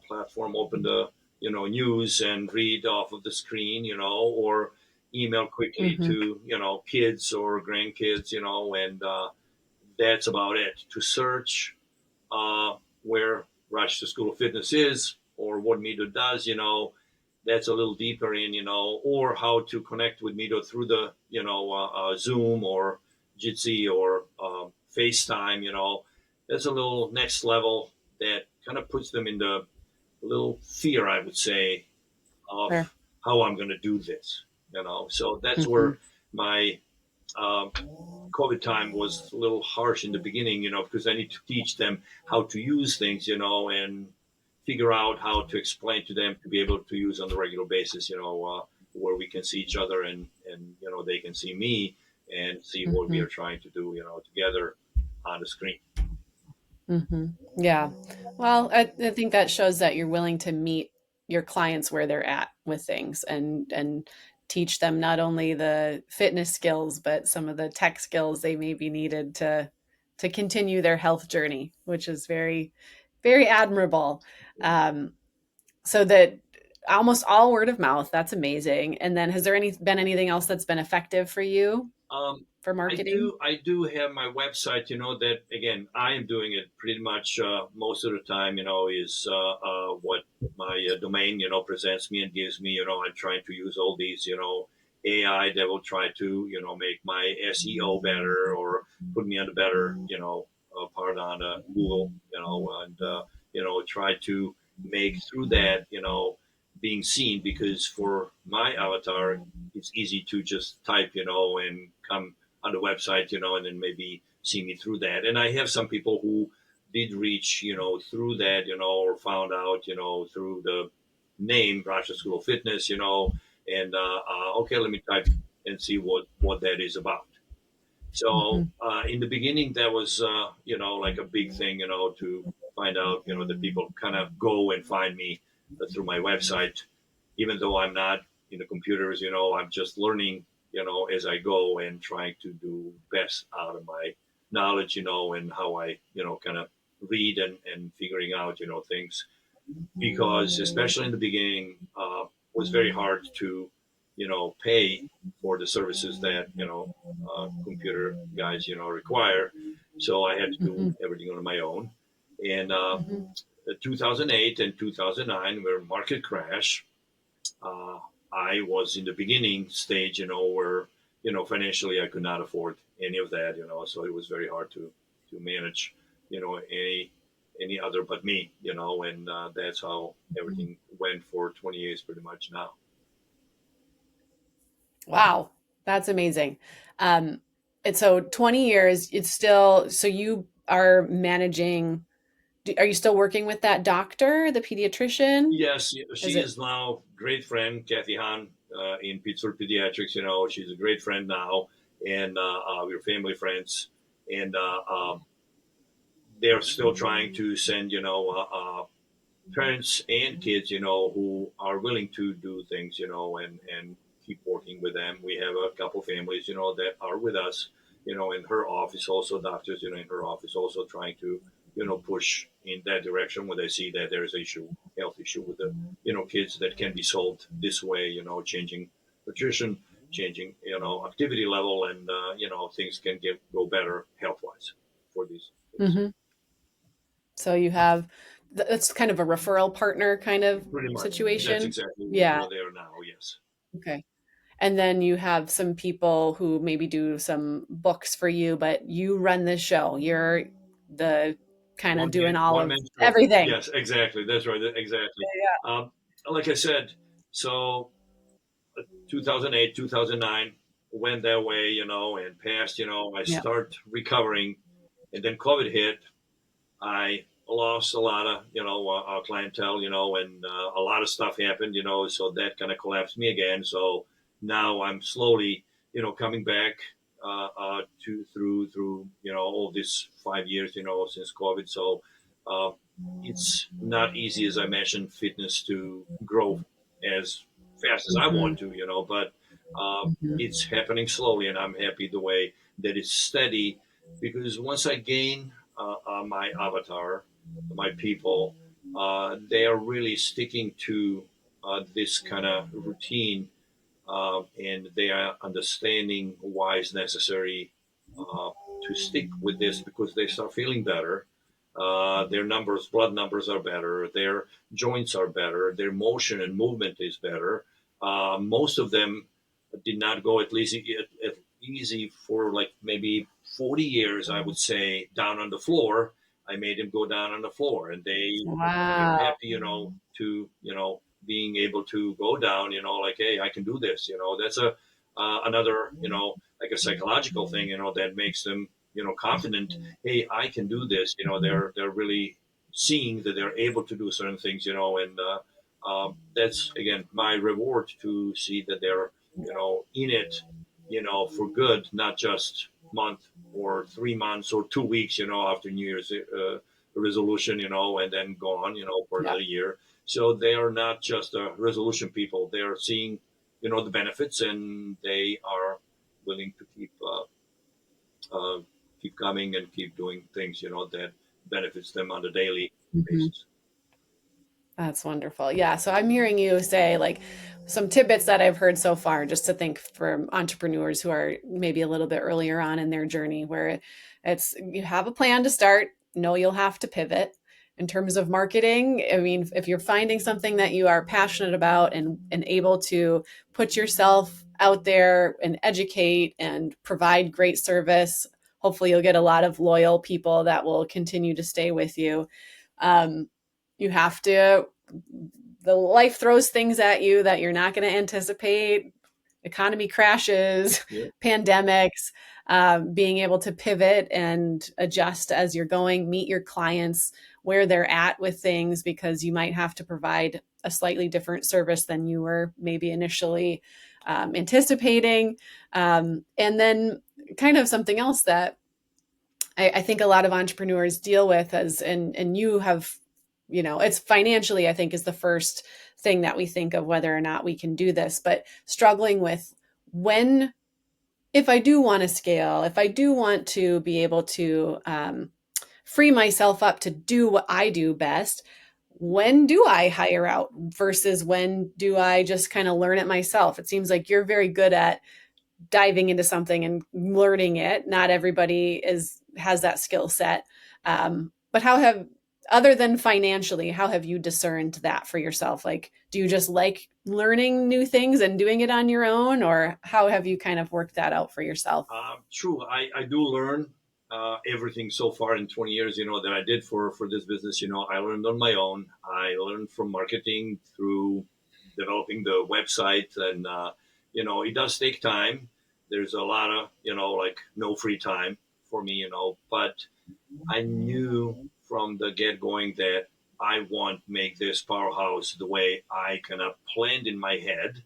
[SPEAKER 2] platform. Open the news and read off of the screen, or email quickly
[SPEAKER 1] Hmm.
[SPEAKER 2] to kids or grandkids, and that's about it. To search where Rochester School of Fitness is or what Mido does, that's a little deeper in, or how to connect with Mido through the, Zoom or Jitsi or FaceTime, that's a little next level that kind of puts them in the little fear, I would say,
[SPEAKER 1] Sure.
[SPEAKER 2] of how I'm going to do this, So that's
[SPEAKER 1] Hmm.
[SPEAKER 2] where my um, COVID time was a little harsh in the beginning, because I need to teach them how to use things, and figure out how to explain to them to be able to use on a regular basis, where we can see each other and they can see me and see what we
[SPEAKER 1] Hmm.
[SPEAKER 2] are trying to do, together on the screen.
[SPEAKER 1] Hmm. Yeah. Well, I think that shows that you're willing to meet your clients where they're at with things and teach them not only the fitness skills, but some of the tech skills they may be needed to continue their health journey, which is very, very admirable. Um, so that almost all word of mouth, that's amazing. And then has there been anything else that's been effective for you
[SPEAKER 2] Um,
[SPEAKER 1] for
[SPEAKER 2] I
[SPEAKER 1] marketing?
[SPEAKER 2] do. I do have my website. That again, I am doing it pretty much most of the time. Is what my domain presents me and gives me. I'm trying to use all these AI that will try to make my SEO better or put me on the better part on Google. And try to make through that being seen, because for my avatar it's easy to just type, and come on the website, and then maybe see me through that. And I have some people who did reach, through that, or found out, through the name Rochester School of Fitness, and okay, let me type and see what that is about. So
[SPEAKER 1] Hmm.
[SPEAKER 2] in the beginning, that was like a big thing, to find out that people kind of go and find me through my website, even though I'm not in the computers. I'm just learning as I go and trying to do best out of my knowledge, and how I kind of read and figuring out things, because especially in the beginning, was very hard to pay for the services that computer guys require. So I had to do
[SPEAKER 1] Hmm.
[SPEAKER 2] everything on my own. And
[SPEAKER 1] Hmm.
[SPEAKER 2] 2008 and 2009 were market crash. uh, I was in the beginning stage, where financially I could not afford any of that, so it was very hard to manage, any other but me, and that's how everything went for 20 years pretty much now.
[SPEAKER 1] Wow, that's amazing. Um, and so 20 years, it's still, so you are managing, are you still working with that doctor, the pediatrician?
[SPEAKER 2] Yes,
[SPEAKER 1] Is
[SPEAKER 2] she
[SPEAKER 1] it?
[SPEAKER 2] is now great friend Kathy Hahn in Pittsburgh Pediatrics. She's a great friend now, and we're family friends, and they're still trying to send parents and kids, who are willing to do things, and keep working with them. We have a couple families, that are with us, in her office, also doctors, in her office, also trying to, push in that direction when they see that there's health issue with the, kids that can be solved this way, changing nutrition, changing, activity level, and, things can go better health wise for these kids.
[SPEAKER 1] Mhm. So you have, that's kind of a referral partner kind of
[SPEAKER 2] Pretty much. That's
[SPEAKER 1] situation.
[SPEAKER 2] exactly
[SPEAKER 1] Yeah.
[SPEAKER 2] where they are now. Yes.
[SPEAKER 1] Okay. And then you have some people who maybe do some books for you, but you run the show. You're the kind of doing all
[SPEAKER 2] One
[SPEAKER 1] of
[SPEAKER 2] man show.
[SPEAKER 1] everything.
[SPEAKER 2] Yes, exactly. That's right. Exactly. Um, like I said, so 2008, 2009 went that way, and passed. I
[SPEAKER 1] Yeah.
[SPEAKER 2] start recovering, and then COVID hit. I lost a lot of, our clientele, and a lot of stuff happened, so that kind of collapsed me again. So now I'm slowly, coming back to through all these 5 years, since COVID. So uh, it's not easy, as I mentioned, fitness to grow as fast as I
[SPEAKER 1] Hmm.
[SPEAKER 2] want to, but
[SPEAKER 1] Hmm.
[SPEAKER 2] it's happening slowly, and I'm happy the way that it's steady because once I gain my avatar, my people, they are really sticking to this kind of routine, and they are understanding why it's necessary to stick with this because they start feeling better. Their numbers, blood numbers are better. Their joints are better. Their motion and movement is better. Most of them did not go at easy for like maybe 40 years, I would say, down on the floor. I made them go down on the floor, and they're
[SPEAKER 1] Wow.
[SPEAKER 2] happy, to being able to go down, like, hey, I can do this. That's a another, like a psychological thing, that makes them, confident. Hey, I can do this. They're really seeing that they're able to do certain things, and that's again my reward to see that they're, in it, for good, not just month or 3 months or 2 weeks, after New Year's resolution, and then gone, for
[SPEAKER 1] Yeah.
[SPEAKER 2] another year. So they are not just resolution people. They are seeing, the benefits, and they are willing to keep coming and keep doing things, that benefits them on a daily
[SPEAKER 1] Mhm.
[SPEAKER 2] basis.
[SPEAKER 1] That's wonderful. Yeah. So I'm hearing you say like some tidbits that I've heard so far, just to think for entrepreneurs who are maybe a little bit earlier on in their journey, where it's you have a plan to start, know you'll have to pivot. In terms of marketing, I mean, if you're finding something that you are passionate about and able to put yourself out there and educate and provide great service, hopefully you'll get a lot of loyal people that will continue to stay with you. Um, you have to, the life throws things at you that you're not going to anticipate, economy crashes,
[SPEAKER 2] Yeah.
[SPEAKER 1] pandemics, being able to pivot and adjust as you're going, meet your clients where they're at with things, because you might have to provide a slightly different service than you were maybe initially anticipating. And then kind of something else that I think a lot of entrepreneurs deal with, as and you have, it's financially, I think, is the first thing that we think of whether or not we can do this, but struggling with when, if I do want to scale, if I do want to be able to free myself up to do what I do best, when do I hire out versus when do I just kind of learn it myself? It seems like you're very good at diving into something and learning it. Not everybody is has that skill set. But how have, other than financially, how have you discerned that for yourself? Like, do you just like learning new things and doing it on your own, or how have you kind of worked that out for yourself?
[SPEAKER 2] True. I do learn everything so far in 20 years, that I did for this business. I learned on my own. I learned from marketing through developing the website, and it does take time. There's a lot of, like no free time for me, but I knew from the get going that I want to make this powerhouse the way I kind of planned in my head,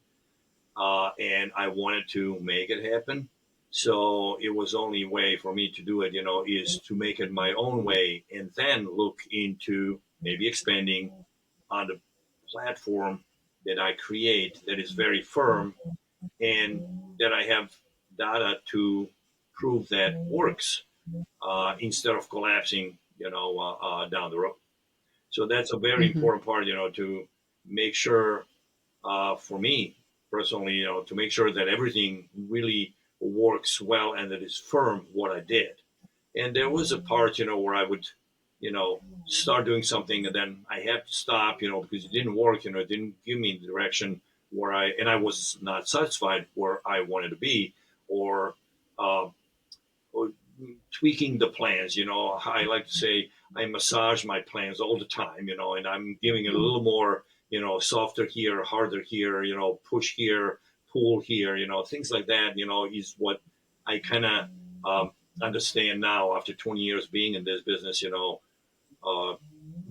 [SPEAKER 2] and I wanted to make it happen. So it was only way for me to do it, is to make it my own way and then look into maybe expanding on the platform that I create that is very firm and that I have data to prove that works, instead of collapsing, down the road. So that's a very
[SPEAKER 1] Mm-hmm.
[SPEAKER 2] important part, to make sure, for me personally, to make sure that everything really works well and that it's firm what I did. And there was a part, where I would, start doing something and then I had to stop, because it didn't work, it didn't give me the direction and I was not satisfied where I wanted to be, or, uh, or tweaking the plans. I like to say I massage my plans all the time, and I'm giving it a little more, softer here, harder here, push here, pool here, things like that, is what I kind of understand now after 20 years being in this business, uh,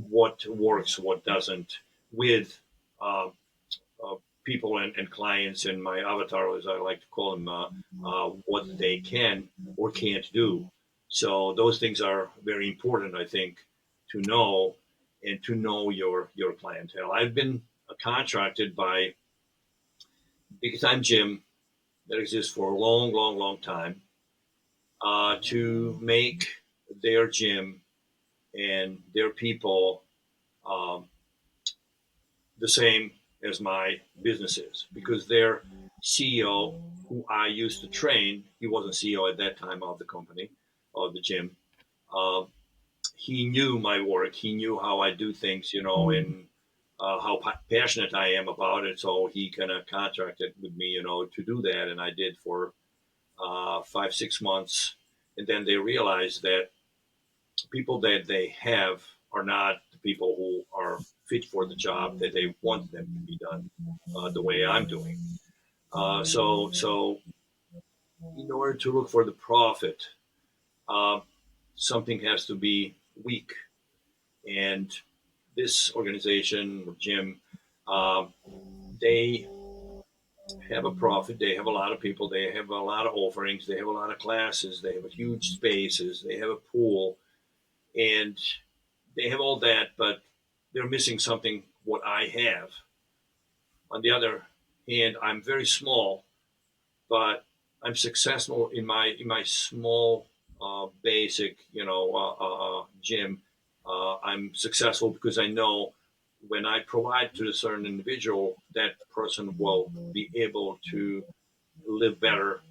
[SPEAKER 2] what works, what doesn't with uh, uh, people and clients and my avatar, as I like to call them, what they can or can't do. So those things are very important, I think, to know and to know your clientele. I've been contracted by big time gym that exists for a long, long, long time to make their gym and their people um, the same as my business is because their CEO, who I used to train, he wasn't CEO at that time of the company, of the gym. Um, he knew my work. He knew how I do things, and how passionate I am about it. So he kind of contracted with me, to do that. And I did for 5, 6 months. And then they realized that people that they have are not the people who are fit for the job that they want them to be done the way I'm doing. So in order to look for the profit, uh, something has to be weak. And this organization or gym, uh, they have a profit. They have a lot of people. They have a lot of offerings. They have a lot of classes. They have a huge spaces. They have a pool, and they have all that, but they're missing something what I have. On the other hand, I'm very small, but I'm successful in my small basic gym. I'm successful because I know when I provide to a certain individual, that person will be able to live better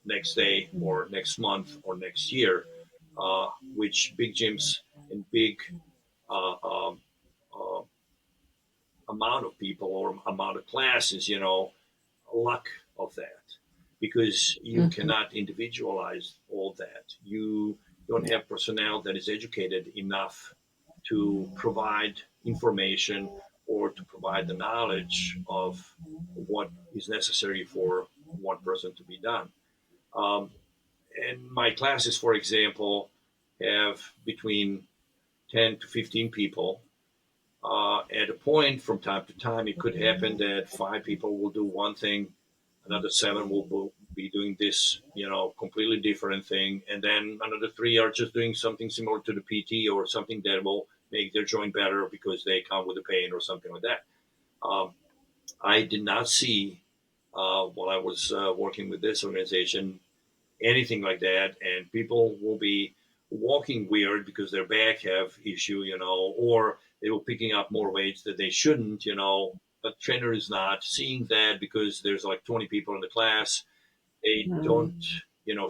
[SPEAKER 2] next day or next month or next year, which big gyms and big uh, um, uh, amount of people or amount of classes, luck of that because you
[SPEAKER 1] Hmm.
[SPEAKER 2] cannot individualize all that. You don't
[SPEAKER 1] Yeah.
[SPEAKER 2] have personnel that is educated enough to provide information or to provide the knowledge of what is necessary for one person to be done. Um, and my classes, for example, have between 10 to 15 people. At a point from time to time, it could happen that 5 people will do one thing, another 7 will be doing this, completely different thing, and then another 3 are just doing something similar to the PT or something that will make their joint better because they come with a pain or something like that. Um, I did not see while I was working with this organization anything like that, and people will be walking weird because their back have issue, or they were picking up more weights that they shouldn't, but trainer is not seeing that because there's like 20 people in the class. They don't,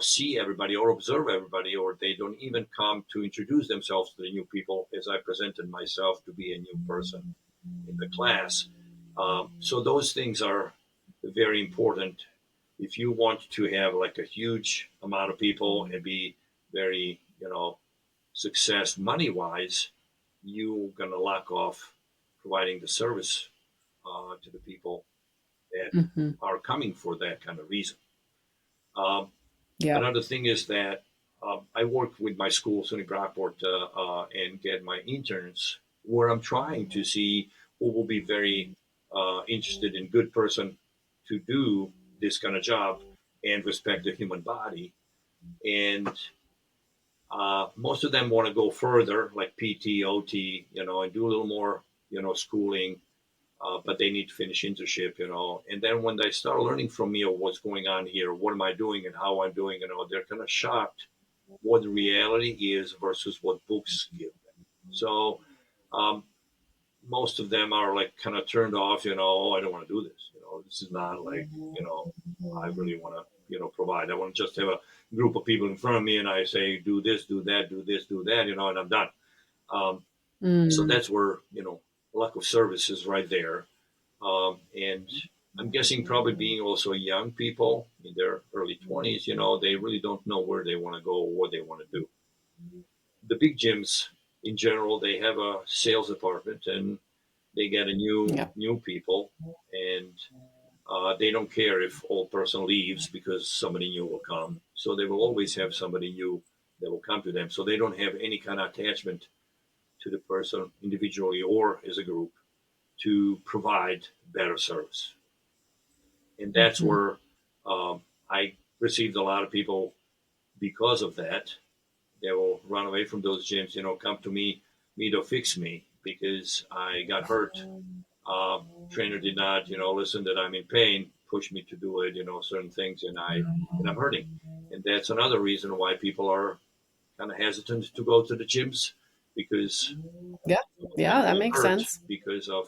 [SPEAKER 2] see everybody or observe everybody, or they don't even come to introduce themselves to the new people as I presented myself to be a new person in the class. So those things are very important if you want to have like a huge amount of people and be very, success money wise, you're going to lock off providing the service to the people that
[SPEAKER 1] Hmm.
[SPEAKER 2] are coming for that kind of reason. Um,
[SPEAKER 1] Yeah.
[SPEAKER 2] Another thing is that I work with my school, SUNY Brockport, and get my interns where I'm trying to see who will be very interested in good person to do this kind of job and respect the human body. And most of them want to go further, like PT, OT, and do a little more, schooling. But they need to finish internship, And then when they start learning from me of what's going on here, what am I doing and how I'm doing, they're kind of shocked what the reality is versus what books give them. So um, most of them are like kind of turned off, oh, I don't want to do this. This is not like, I really want to, provide. I want to just have a group of people in front of me and I say, do this, do that, do this, do that, and I'm done. Um, so
[SPEAKER 1] Mm.
[SPEAKER 2] that's where, lack of service is right there. And I'm guessing probably being also young people in their early 20s, they really don't know where they want to go or what they want to do. The big gyms in general, they have a sales department and they get a new
[SPEAKER 1] Yeah.
[SPEAKER 2] new people and They don't care if old person leaves because somebody new will come. So they will always have somebody new that will come to them. So they don't have any kind of attachment to the person individually or as a group to provide better service. And that's
[SPEAKER 1] Mhm.
[SPEAKER 2] where I received a lot of people because of that. They will run away from those gyms, come to me, Mido, fix me because I got hurt. Trainer did not, listen that I'm in pain, push me to do it, certain things, and I'm hurting. And that's another reason why people are kind of hesitant to go to the gyms because
[SPEAKER 1] Yeah.
[SPEAKER 2] some of
[SPEAKER 1] Yeah,
[SPEAKER 2] them
[SPEAKER 1] that
[SPEAKER 2] got
[SPEAKER 1] makes
[SPEAKER 2] hurt
[SPEAKER 1] sense.
[SPEAKER 2] because of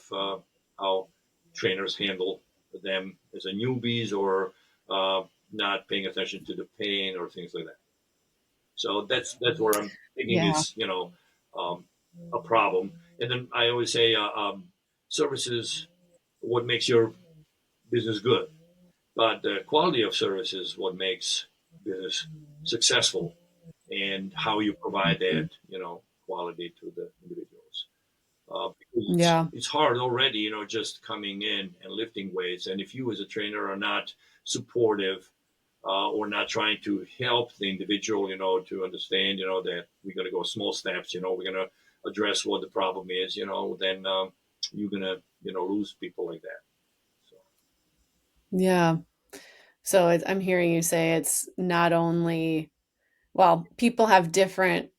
[SPEAKER 2] how trainers handle them as a newbies or uh, not paying attention to the pain or things like that. So that's where I'm thinking
[SPEAKER 1] Yeah.
[SPEAKER 2] is um, a problem. And then I always say services what makes your business good, but the quality of service is what makes business successful, and how you provide that quality to the individuals. Because
[SPEAKER 1] Yeah.
[SPEAKER 2] it's hard already, just coming in and lifting weights. And if you as a trainer are not supportive or not trying to help the individual, to understand, that we're going to go small steps, we're going to address what the problem is, then you're going to, lose people like that. So,
[SPEAKER 1] Yeah. So I'm hearing you say it's not only, well, people have different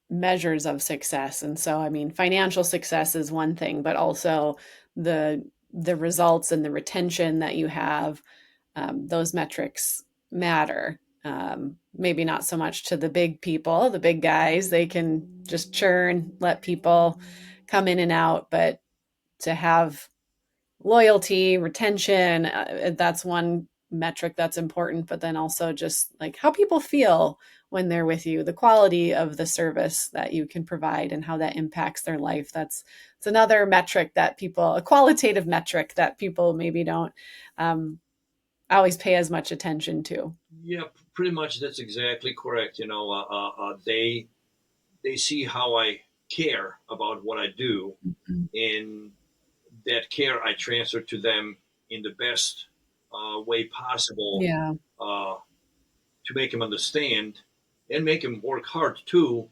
[SPEAKER 1] measures of success. And so, I mean, financial success is one thing, but also the results and the retention that you have, those metrics matter. Maybe not so much to the big people, the big guys, they can just churn, let people come in and out, but to have loyalty, retention, that's one metric that's important, but then also just like how people feel when they're with you, the quality of the service that you can provide and how that impacts their life. That's it's another metric that people, a qualitative metric that people maybe don't um, always pay as much attention to.
[SPEAKER 2] yeah, pretty much that's exactly correct. They see how I care about what I do,
[SPEAKER 1] Mhm.
[SPEAKER 2] and that care I transfer to them in the best way possible
[SPEAKER 1] Yeah.
[SPEAKER 2] uh, to make them understand and make them work hard too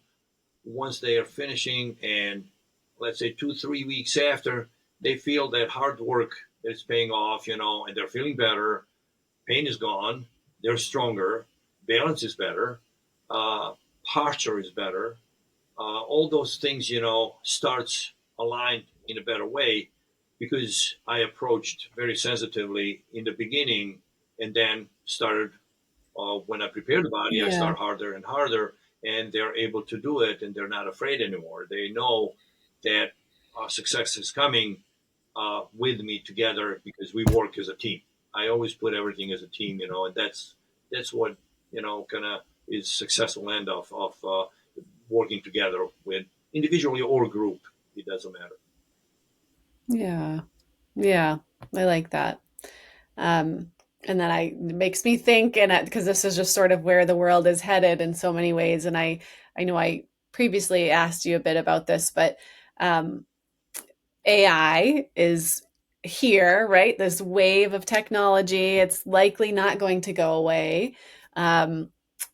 [SPEAKER 2] once they are finishing. And let's say 2 3 weeks after, they feel that hard work is paying off, and they're feeling better, pain is gone, they're stronger, balance is better, uh, posture is better, all those things, starts aligned in a better way because I approached very sensitively in the beginning, and then started when I prepare the body, I
[SPEAKER 1] Yeah.
[SPEAKER 2] start harder and harder, and they're able to do it, and they're not afraid anymore. They know that success is coming with me together because we work as a team. I always put everything as a team, and that's what kind of is successful end of working together with individually or group. It doesn't matter.
[SPEAKER 1] Yeah. Yeah. I like that. And then it makes me think, and because this is just sort of where the world is headed in so many ways. And I know I previously asked you a bit about this, but um, AI is here, right? This wave of technology, it's likely not going to go away. Um,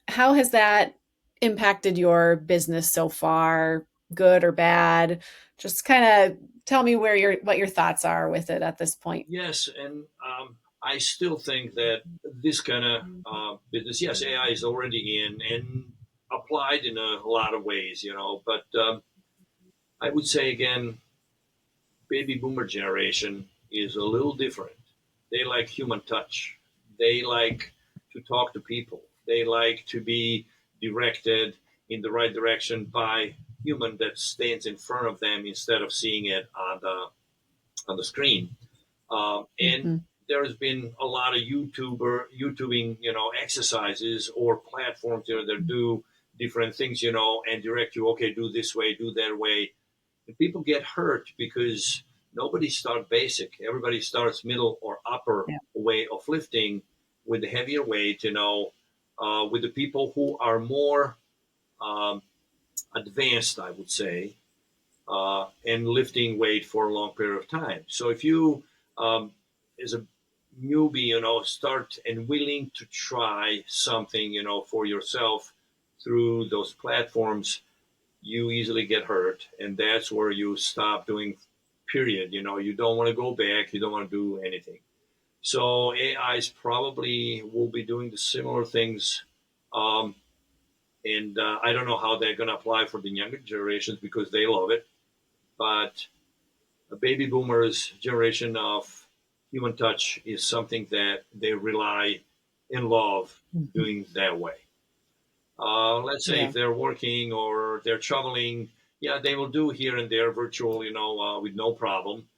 [SPEAKER 1] how has that impacted your business so far, good or bad? Just kind of tell me what your thoughts are with it at this point.
[SPEAKER 2] Yes, and I still think that this kind of business, yes, AI is already in and applied in a lot of ways, but I would say again, baby boomer generation is a little different. They like human touch. They like to talk to people. They like to be directed in the right direction by human that stands in front of them instead of seeing it on the screen. And
[SPEAKER 1] Hmm.
[SPEAKER 2] there has been a lot of YouTubing, exercises or platforms, that do different things, and direct you, okay, do this way, do that way. And people get hurt because nobody starts basic. Everybody starts middle or upper
[SPEAKER 1] Yeah.
[SPEAKER 2] way of lifting with the heavier weight, with the people who are more um, advanced, I would say, and lifting weight for a long period of time. So if you, as a newbie, start and willing to try something, for yourself through those platforms, you easily get hurt. And that's where you stop doing, period. You don't want to go back. You don't want to do anything. So AIs probably will be doing the similar things. Um, and I don't know how they're going to apply for the younger generations because they love it. But the baby boomers generation of human touch is something that they rely and love
[SPEAKER 1] Mhm.
[SPEAKER 2] doing that way. Let's say if
[SPEAKER 1] Yeah.
[SPEAKER 2] they're working or they're traveling, yeah, they will do here and there virtual, with no problem.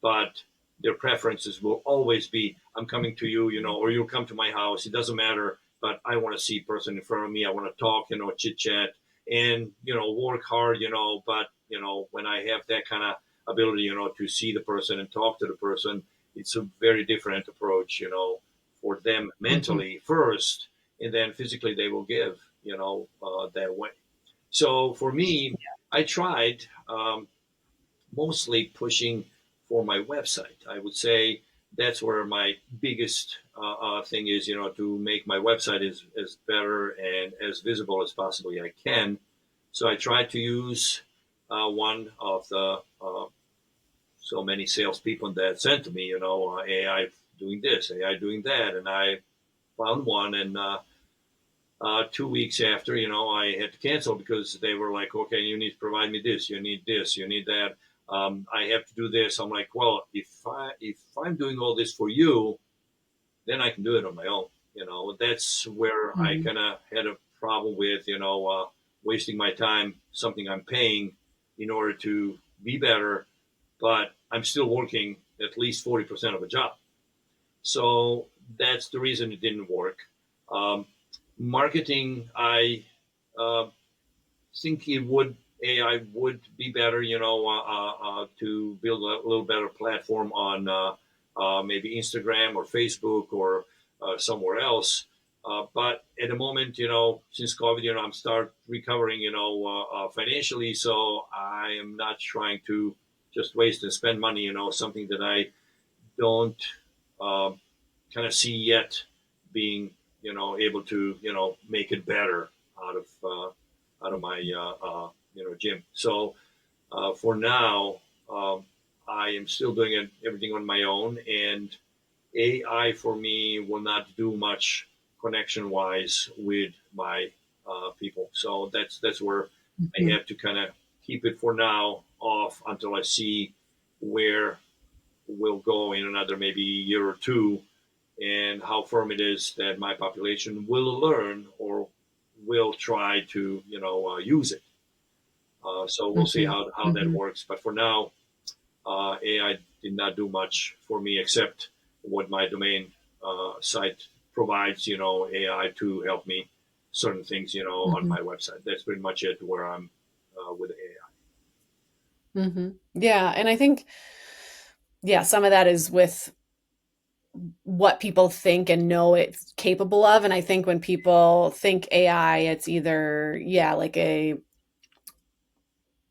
[SPEAKER 2] But their preferences will always be, I'm coming to you, or you'll come to my house. It doesn't matter, but I want to see a person in front of me. I want to talk, chit chat and, work hard, but, when I have that kind of ability, to see the person and talk to the person, it's a very different approach, for them
[SPEAKER 1] Mhm.
[SPEAKER 2] mentally first, and then physically they will give, that way. So for me, I tried mostly pushing for my website. I would say that's where my biggest thing is, to make my website as better and as visible as possibly I can. So I tried to use one of the so many salespeople that sent to me, AI doing this, AI doing that, and I found one, and 2 weeks after, I had to cancel because they were like, okay, you need to provide me this, you need that. I have to do this. I'm like, well, if I'm doing all this for you, then I can do it on my own. That's where I
[SPEAKER 1] Mhm.
[SPEAKER 2] kind of had a problem with, wasting my time, something I'm paying in order to be better, but I'm still working at least 40% of a job. So that's the reason it didn't work. Um, Marketing, I uh, think it would AI would be better, to build a little better platform on maybe Instagram or Facebook or somewhere else. But at the moment, since COVID, I'm start recovering, financially. So I am not trying to just waste and spend money, something that I don't um, kind of see yet being able to make it better out of my gym. So for now, I am still doing everything on my own, and AI for me will not do much connection wise with my people. So that's where I
[SPEAKER 1] Mhm.
[SPEAKER 2] have to kind of keep it for now off until I see where we'll go in another maybe year or two, and how firm it is that my population will learn or will try to use it. So we'll see
[SPEAKER 1] Mhm.
[SPEAKER 2] how that
[SPEAKER 1] Mhm.
[SPEAKER 2] works. But for now, AI did not do much for me except what my domain site provides. AI to help me certain things. On
[SPEAKER 1] Mhm.
[SPEAKER 2] my website. That's pretty much it. Where I'm with AI.
[SPEAKER 1] Mhm. Yeah, and I think yeah, some of that is with what people think and know it's capable of, and I think when people think AI, it's either yeah, like a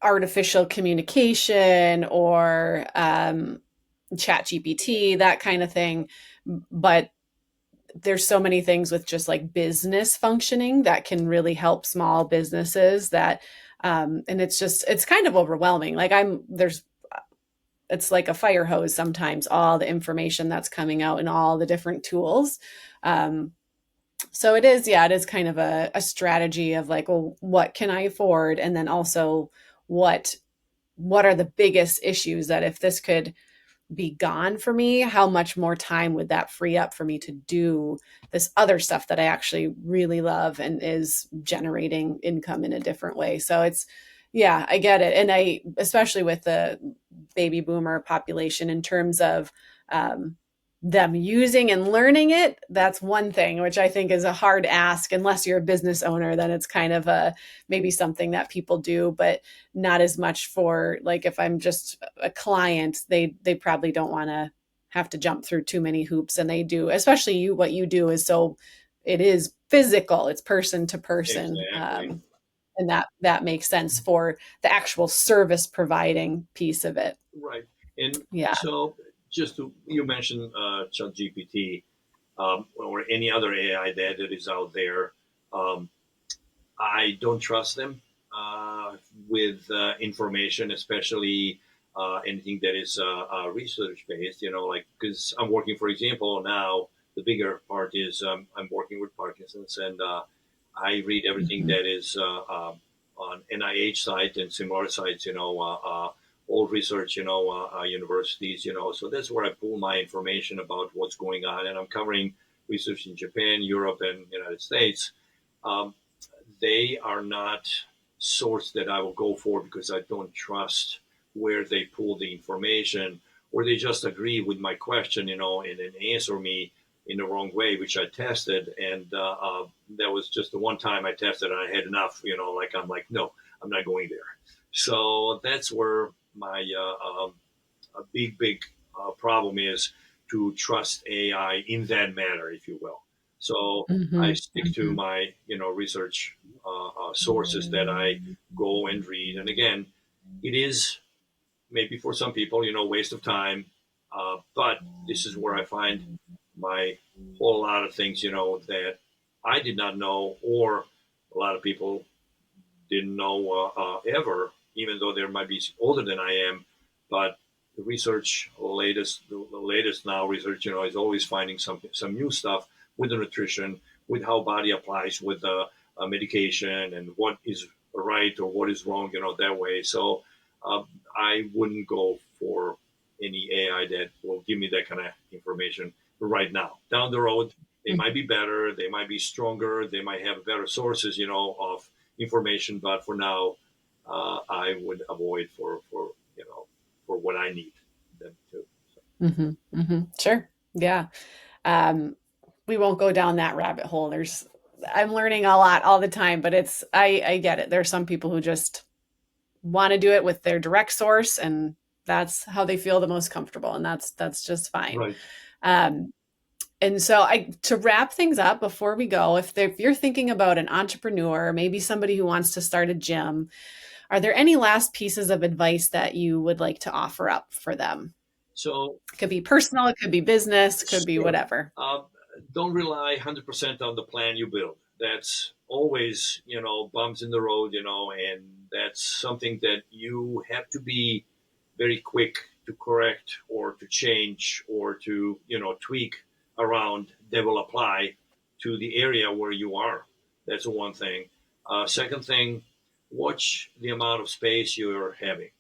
[SPEAKER 1] artificial communication or chat gpt, that kind of thing, but there's so many things with just like business functioning that can really help small businesses that and it's just it's kind of overwhelming, like I'm there's it's like a fire hose sometimes, all the information that's coming out and all the different tools. um, so it is, yeah, it is kind of a strategy of like, well, what can I afford, and then also what what are the biggest issues that if this could be gone for me, how much more time would that free up for me to do this other stuff that I actually really love and is generating income in a different way. So it's yeah, I get it. And I especially with the baby boomer population in terms of um, them using and learning it, that's one thing which I think is a hard ask unless you're a business owner, then it's kind of a maybe something that people do, but not as much for like if I'm just a client, they probably don't want to have to jump through too many hoops, and they do, especially you, what you do is so it is physical, it's person to person,
[SPEAKER 2] Exactly.
[SPEAKER 1] and that makes sense for the actual service providing piece of it.
[SPEAKER 2] Right. And
[SPEAKER 1] Yeah.
[SPEAKER 2] so just to, you mentioned ChatGPT or any other AI that is out there. Um, I don't trust them with information, especially anything that is research based. Like because I'm working, for example, now the bigger part is I'm working with Parkinson's, and I read everything
[SPEAKER 1] Mhm.
[SPEAKER 2] that is on NIH site and similar sites. All research, universities. So that's where I pull my information about what's going on, and I'm covering research in Japan, Europe, and United States. Um, they are not source that I will go for because I don't trust where they pull the information, or they just agree with my question, and then answer me in the wrong way, which I tested. And that was just the one time I tested and I had enough, like I'm like, no, I'm not going there. So that's where my a big problem is to trust AI in that matter, if you will. So I
[SPEAKER 1] Mhm.
[SPEAKER 2] stick to
[SPEAKER 1] Mhm.
[SPEAKER 2] my research sources that I go and read. And again, it is maybe for some people waste of time, but this is where I find my whole lot of things that I did not know, or a lot of people didn't know ever, even though they might be older than I am. But the research, the latest now research, is always finding some new stuff with the nutrition, with how body applies with medication, and what is right or what is wrong, that way. So I wouldn't go for any AI that will give me that kind of information right now. Down the road, they might
[SPEAKER 1] Mhm.
[SPEAKER 2] be better, they might be stronger, they might have better sources, of information. But for now, I would avoid for what I need them to. So,
[SPEAKER 1] Mhm. Mhm. Sure. Yeah. Um, we won't go down that rabbit hole. I'm learning a lot all the time, but I get it. There are some people who just want to do it with their direct source, and that's how they feel the most comfortable, and that's just fine.
[SPEAKER 2] right.
[SPEAKER 1] Um, and so to wrap things up before we go, if you're thinking about an entrepreneur, maybe somebody who wants to start a gym, are there any last pieces of advice that you would like to offer up for them?
[SPEAKER 2] So
[SPEAKER 1] It could be personal, it could be business, could be
[SPEAKER 2] sure.
[SPEAKER 1] whatever.
[SPEAKER 2] Uh, don't rely 100% on the plan you build. That's always, bumps in the road, and that's something that you have to be very quick to correct or to change or to, tweak around that will apply to the area where you are. That's one thing. Second thing, watch the amount of space you're having.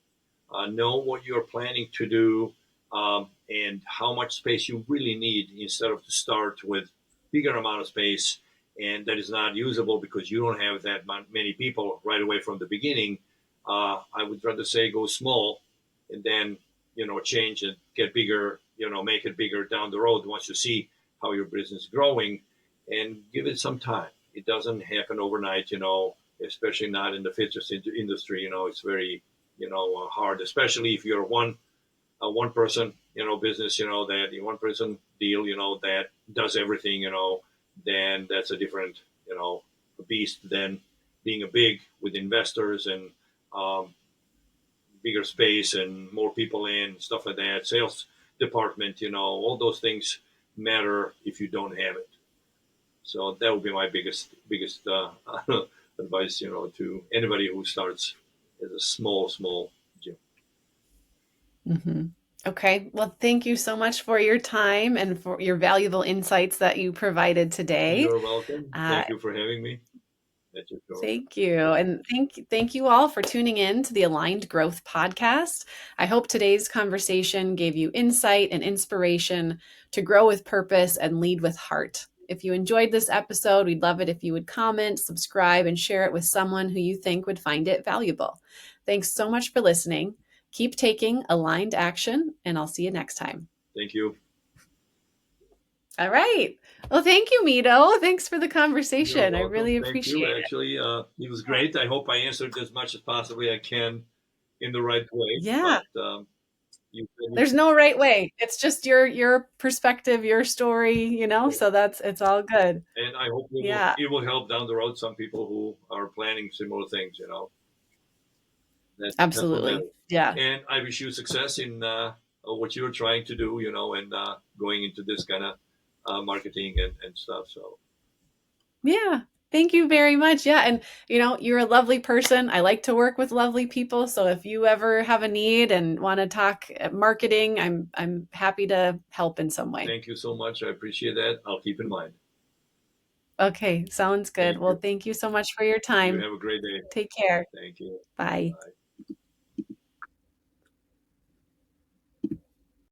[SPEAKER 2] Know what you're planning to do, and how much space you really need, instead of to start with bigger amount of space and that is not usable because you don't have that many people right away from the beginning. I would rather say go small, and then change and get bigger, make it bigger down the road once you see how your business is growing, and give it some time. It doesn't happen overnight, especially not in the fitness industry. It's very hard, especially if you're one person business, that one person deal, that does everything, then that's a different beast than being a big with investors and um, bigger space and more people in stuff like that, sales department, all those things matter if you don't have it. So that would be my biggest advice, to anybody who starts as a small gym.
[SPEAKER 1] Mhm. Okay. Well, thank you so much for your time and for your valuable insights that you provided today.
[SPEAKER 2] You're welcome.
[SPEAKER 1] Uh,
[SPEAKER 2] Thank you for having me at your show.
[SPEAKER 1] Thank you. And thank you all for tuning in to the Aligned Growth podcast. I hope today's conversation gave you insight and inspiration to grow with purpose and lead with heart. If you enjoyed this episode, we'd love it if you would comment, subscribe, and share it with someone who you think would find it valuable. Thanks so much for listening. Keep taking aligned action, and I'll see you next time.
[SPEAKER 2] Thank you.
[SPEAKER 1] All right. Well, thank you, Mido. Thanks for the
[SPEAKER 2] You're
[SPEAKER 1] conversation. I
[SPEAKER 2] welcome.
[SPEAKER 1] really
[SPEAKER 2] Thank you.
[SPEAKER 1] appreciate it.
[SPEAKER 2] Actually, it was great. I hope I answered as much as possibly I can in the right way.
[SPEAKER 1] Yeah.
[SPEAKER 2] But you said
[SPEAKER 1] There's no right way. It's just your perspective, your story, so it's all good.
[SPEAKER 2] and I hope
[SPEAKER 1] Yeah,
[SPEAKER 2] it will help down the road some people who are planning similar things. That's what
[SPEAKER 1] absolutely.
[SPEAKER 2] matters.
[SPEAKER 1] Yeah.
[SPEAKER 2] And I wish you success in what you're trying to do, and going into this kind of marketing and stuff. So
[SPEAKER 1] Yeah. Thank you very much. Yeah. And, you're a lovely person. I like to work with lovely people. So if you ever have a need and want to talk marketing, I'm happy to help in some way.
[SPEAKER 2] thank you so much. I appreciate that. I'll keep in mind.
[SPEAKER 1] Okay. Sounds good.
[SPEAKER 2] Thank
[SPEAKER 1] Well,
[SPEAKER 2] you.
[SPEAKER 1] thank you so much for your
[SPEAKER 2] You
[SPEAKER 1] time.
[SPEAKER 2] have a great day.
[SPEAKER 1] Take care.
[SPEAKER 2] Thank you.
[SPEAKER 1] Bye.
[SPEAKER 2] Bye.